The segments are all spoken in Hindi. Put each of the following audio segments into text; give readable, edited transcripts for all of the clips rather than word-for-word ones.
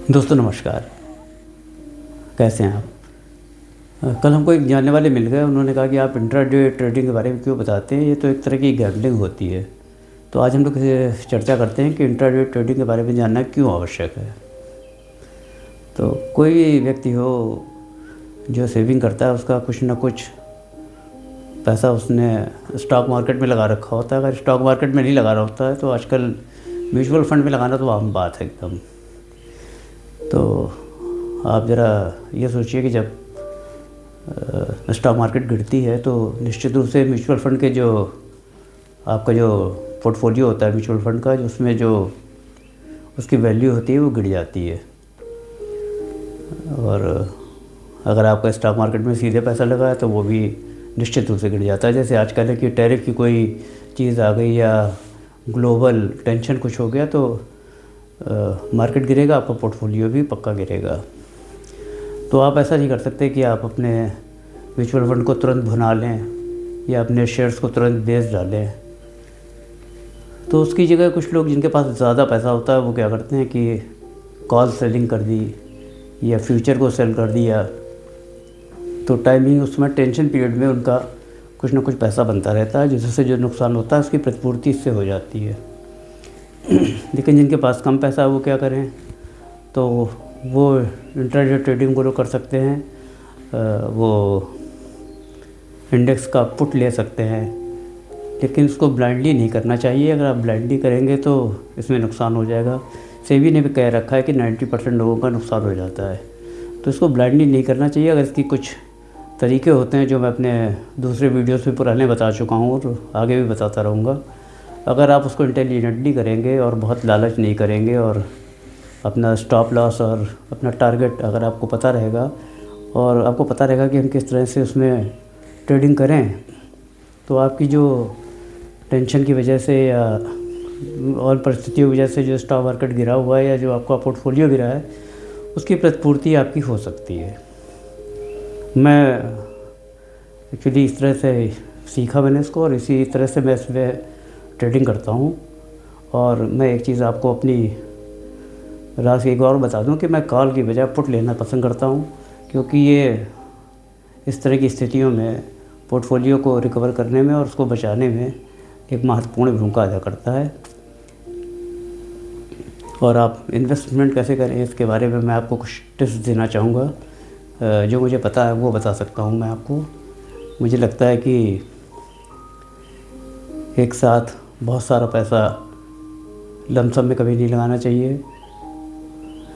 दोस्तों नमस्कार। कैसे हैं आप? कल हमको एक जानने वाले मिल गए। उन्होंने कहा कि आप इंट्राडे ट्रेडिंग के बारे में क्यों बताते हैं, ये तो एक तरह की गैम्बलिंग होती है। तो आज हम लोग चर्चा करते हैं कि इंट्राडे ट्रेडिंग के बारे में जानना क्यों आवश्यक है। तो कोई भी व्यक्ति हो जो सेविंग करता है, उसका कुछ ना कुछ पैसा उसने स्टॉक मार्केट में लगा रखा होता है। अगर स्टॉक मार्केट में नहीं लगा रहा होता है तो आजकल म्यूचुअल फंड में लगाना तो आम बात है एकदम। तो आप ज़रा ये सोचिए कि जब स्टॉक मार्केट गिरती है तो निश्चित रूप से म्यूचुअल फंड के जो आपका जो पोर्टफोलियो होता है म्यूचुअल फंड का, जो उसमें जो उसकी वैल्यू होती है वो गिर जाती है। और अगर आपका स्टॉक मार्केट में सीधे पैसा लगा है तो वो भी निश्चित रूप से गिर जाता है। जैसे आजकल है कि टैरिफ की कोई चीज़ आ गई या ग्लोबल टेंशन कुछ हो गया तो मार्केट गिरेगा, आपका पोर्टफोलियो भी पक्का गिरेगा। तो आप ऐसा नहीं कर सकते कि आप अपने म्यूचुअल फंड को तुरंत भुना लें या अपने शेयर्स को तुरंत बेच डालें। तो उसकी जगह कुछ लोग जिनके पास ज़्यादा पैसा होता है वो क्या करते हैं कि कॉल सेलिंग कर दी या फ्यूचर को सेल कर दिया। तो टाइमिंग उसमें टेंशन पीरियड में उनका कुछ ना कुछ पैसा बनता रहता है, जिससे जो नुकसान होता है उसकी प्रतिपूर्ति इससे हो जाती है। लेकिन जिनके पास कम पैसा है वो क्या करें, तो वो इंट्राडे ट्रेडिंग को कर सकते हैं। वो इंडेक्स का पुट ले सकते हैं, लेकिन उसको ब्लाइंडली नहीं करना चाहिए। अगर आप ब्लाइंडली करेंगे तो इसमें नुकसान हो जाएगा। सेबी ने भी कह रखा है कि 90% लोगों का नुकसान हो जाता है, तो इसको ब्लाइंडली नहीं करना चाहिए। अगर इसकी कुछ तरीके होते हैं जो मैं अपने दूसरे वीडियोस में पुराने बता चुका हूँ और आगे भी बताता रहूँगा। अगर आप उसको इंटेलिजेंटली करेंगे और बहुत लालच नहीं करेंगे और अपना स्टॉप लॉस और अपना टारगेट अगर आपको पता रहेगा और आपको पता रहेगा कि हम किस तरह से उसमें ट्रेडिंग करें, तो आपकी जो टेंशन की वजह से या और परिस्थितियों की वजह से जो स्टॉक मार्केट गिरा हुआ है या जो आपका पोर्टफोलियो गिरा है उसकी प्रतिपूर्ति आपकी हो सकती है। मैं एक्चुअली इस तरह से सीखा मैंने इसको और इसी तरह से मैं इसमें ट्रेडिंग करता हूँ। और मैं एक चीज़ आपको अपनी राज एक और बता दूँ कि मैं कॉल की बजाय पुट लेना पसंद करता हूँ, क्योंकि ये इस तरह की स्थितियों में पोर्टफोलियो को रिकवर करने में और उसको बचाने में एक महत्वपूर्ण भूमिका अदा करता है। और आप इन्वेस्टमेंट कैसे करें इसके बारे में मैं आपको कुछ टिप्स देना चाहूँगा। जो मुझे पता है वो बता सकता हूँ मैं आपको। मुझे लगता है कि एक साथ बहुत सारा पैसा लमसम में कभी नहीं लगाना चाहिए।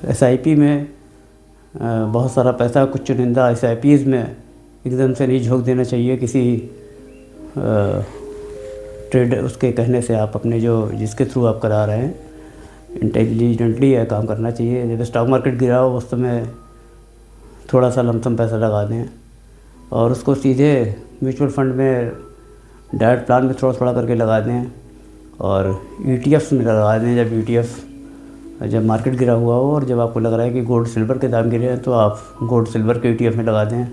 एसआईपी में बहुत सारा पैसा कुछ चुनिंदा एसआईपीज़ में एकदम से नहीं झोंक देना चाहिए। किसी ट्रेड उसके कहने से आप अपने जो जिसके थ्रू आप करा रहे हैं इंटेलिजेंटली यह काम करना चाहिए। जब स्टॉक मार्केट गिरा हो उस समय थोड़ा सा लमसम पैसा लगा दें और उसको सीधे म्यूचुअल फंड में डायरेक्ट प्लान में थोड़ा थोड़ा करके लगा दें और ETFs में लगा दें। जब ETF जब मार्केट गिरा हुआ हो और जब आपको लग रहा है कि गोल्ड सिल्वर के दाम गिरे हैं तो आप गोल्ड सिल्वर के ETF में लगा दें।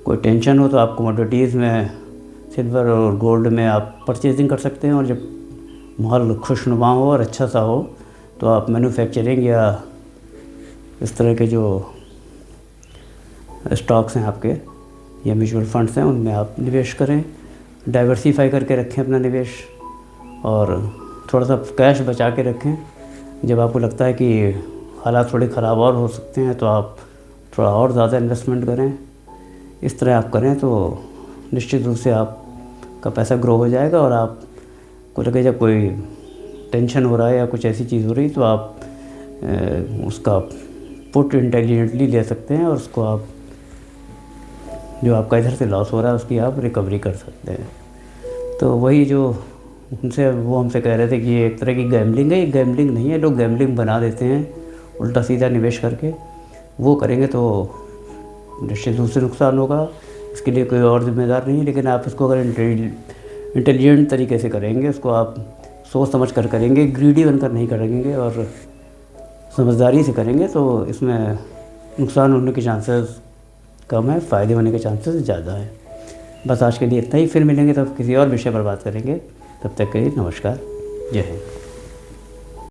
कोई टेंशन हो तो आप कमोडिटीज़ में सिल्वर और गोल्ड में आप परचेजिंग कर सकते हैं। और जब माहौल खुशनुमा हो और अच्छा सा हो तो आप मैन्युफैक्चरिंग या इस तरह के जो स्टॉक्स हैं आपके या म्यूचुअल फंड्स हैं उनमें आप निवेश करें। डाइवर्सिफाई करके रखें अपना निवेश और थोड़ा सा कैश बचा के रखें। जब आपको लगता है कि हालात थोड़े ख़राब और हो सकते हैं तो आप थोड़ा और ज़्यादा इन्वेस्टमेंट करें। इस तरह आप करें तो निश्चित रूप से आपका पैसा ग्रो हो जाएगा। और आपको लगे जब कोई टेंशन हो रहा है या कुछ ऐसी चीज़ हो रही तो आप उसका पुट इंटेलिजेंटली ले सकते हैं और उसको आप जो आपका इधर से लॉस हो रहा है उसकी आप रिकवरी कर सकते हैं। तो वही जो हमसे कह रहे थे कि ये एक तरह की गैम्बलिंग है। ये गैम्बलिंग नहीं है, लोग गैम्बलिंग बना देते हैं उल्टा सीधा निवेश करके। वो करेंगे तो निश्चित रूप से नुकसान होगा, इसके लिए कोई और जिम्मेदार नहीं है। लेकिन आप इसको अगर इंटेलिजेंट तरीके से करेंगे, उसको आप सोच समझ कर करेंगे, ग्रीडी बनकर नहीं करेंगे और समझदारी से करेंगे तो इसमें नुकसान होने के चांसेस कम है, फ़ायदे होने के चांसेस ज़्यादा है। बस आज के लिए इतना ही। फिर मिलेंगे तब किसी और विषय पर बात करेंगे। तब तक के लिए नमस्कार, जय हिंद।